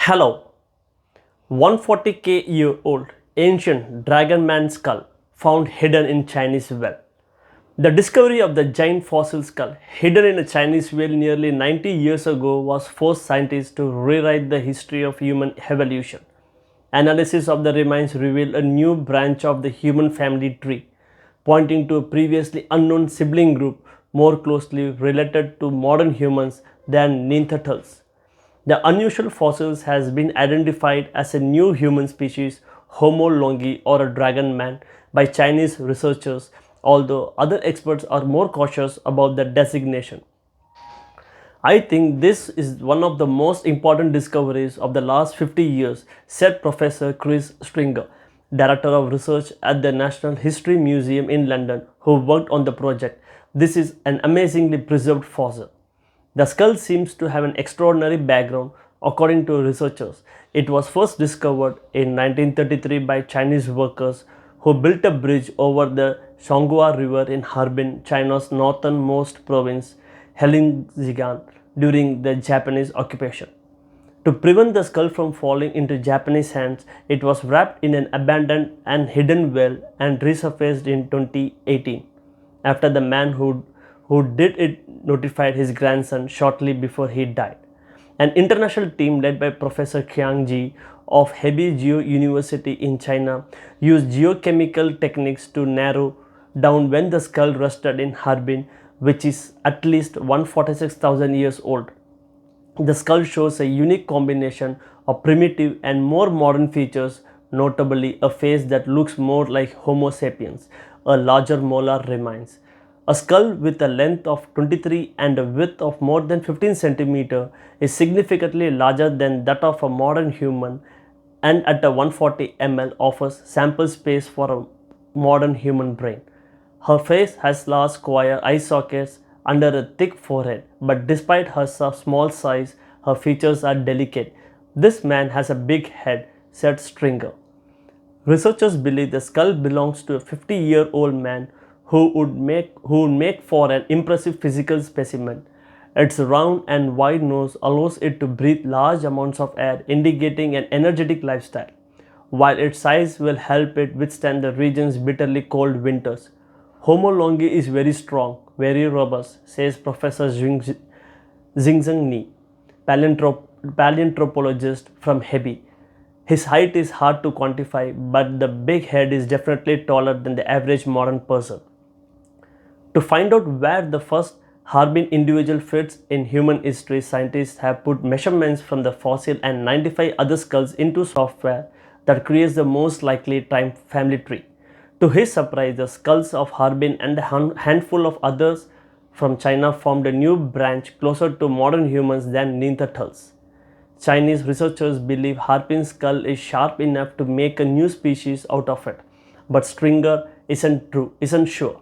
Hello, 140-year-old ancient dragon man skull found hidden in Chinese well. The discovery of the giant fossil skull hidden in a Chinese well nearly 90 years ago was forced scientists to rewrite the history of human evolution. Analysis of the remains revealed a new branch of the human family tree, pointing to a previously unknown sibling group more closely related to modern humans than Neanderthals. The unusual fossils has been identified as a new human species, Homo longi or a dragon man, by Chinese researchers, although other experts are more cautious about the designation. I think this is one of the most important discoveries of the last 50 years, said Professor Chris Stringer, Director of Research at the National History Museum in London, who worked on the project. This is an amazingly preserved fossil. The skull seems to have an extraordinary background, according to researchers. It was first discovered in 1933 by Chinese workers who built a bridge over the Songhua River in Harbin, China's northernmost province, Heilongjiang, during the Japanese occupation. To prevent the skull from falling into Japanese hands, it was wrapped in an abandoned and hidden well and resurfaced in 2018 after the man who did it notified his grandson shortly before he died. An international team led by Professor Qiang Ji of Hebei Geo University in China used geochemical techniques to narrow down when the skull rusted in Harbin, which is at least 146,000 years old. The skull shows a unique combination of primitive and more modern features, notably a face that looks more like Homo sapiens, a larger molar remains. A skull with a length of 23 and a width of more than 15 cm is significantly larger than that of a modern human, and at a 140 ml offers sample space for a modern human brain. Her face has large square eye sockets under a thick forehead, but despite her small size, her features are delicate. This man has a big head, said Stringer. Researchers believe the skull belongs to a 50-year-old man who would make for an impressive physical specimen. Its round and wide nose allows it to breathe large amounts of air, indicating an energetic lifestyle, while its size will help it withstand the region's bitterly cold winters. Homo longi is very strong, very robust, says Professor Xingzheng Ni, paleontologist from Hebei. His height is hard to quantify, but the big head is definitely taller than the average modern person. To find out where the first Harbin individual fits in human history, scientists have put measurements from the fossil and 95 other skulls into software that creates the most likely time family tree. To his surprise, the skulls of Harbin and a handful of others from China formed a new branch closer to modern humans than Neanderthals. Chinese researchers believe Harbin's skull is sharp enough to make a new species out of it, but Stringer isn't sure.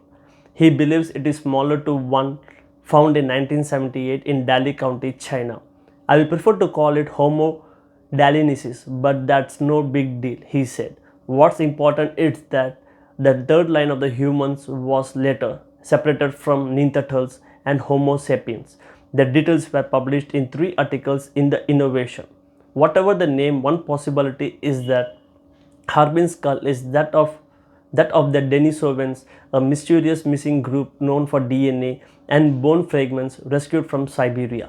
He believes it is smaller to one found in 1978 in Dali County, China. I will prefer to call it Homo dalinensis, but that's no big deal, he said. What's important is that the third line of the humans was later separated from Neanderthals and Homo sapiens. The details were published in 3 articles in the Innovation. Whatever the name, one possibility is that Harbin's skull is that of the Denisovans, a mysterious missing group known for DNA and bone fragments rescued from Siberia.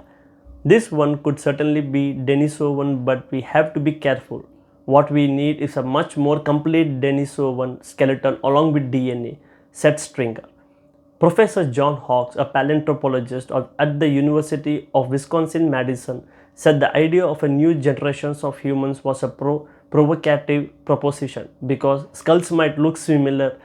This one could certainly be Denisovan, but we have to be careful. What we need is a much more complete Denisovan skeleton along with DNA, said Stringer. Professor John Hawks, a paleontologist at the University of Wisconsin-Madison, said the idea of a new generation of humans was a provocative proposition because skulls might look similar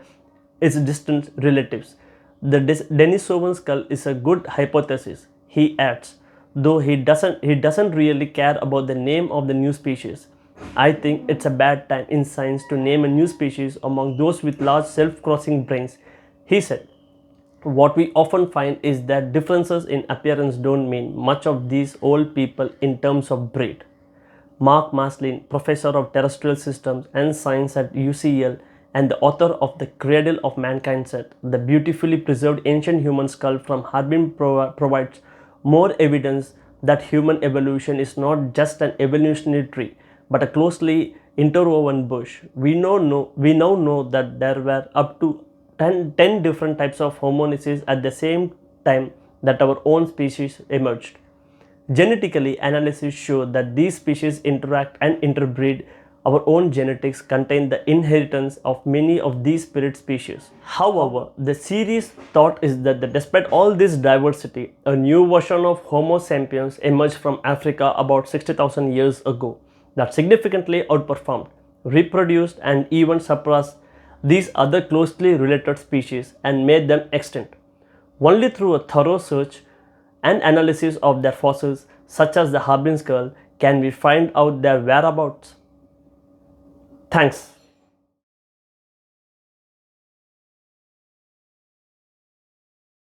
as distant relatives. The Denisovan skull is a good hypothesis, he adds, though he doesn't really care about the name of the new species. I think it's a bad time in science to name a new species among those with large self-crossing brains, he said. What we often find is that differences in appearance don't mean much of these old people in terms of breed. Mark Maslin, professor of terrestrial systems and science at UCL and the author of The Cradle of Mankind, said the beautifully preserved ancient human skull from Harbin provides more evidence that human evolution is not just an evolutionary tree, but a closely interwoven bush. We now know that there were up to 10 different types of hominids at the same time that our own species emerged. Genetically, analysis show that these species interact and interbreed. Our own genetics contain the inheritance of many of these spirit species. However, the serious thought is that despite all this diversity, a new version of Homo sapiens emerged from Africa about 60,000 years ago that significantly outperformed, reproduced, and even surpassed these other closely related species and made them extinct. Only through a thorough search and analysis of their fossils, such as the Harbin skull, can we find out their whereabouts. Thanks.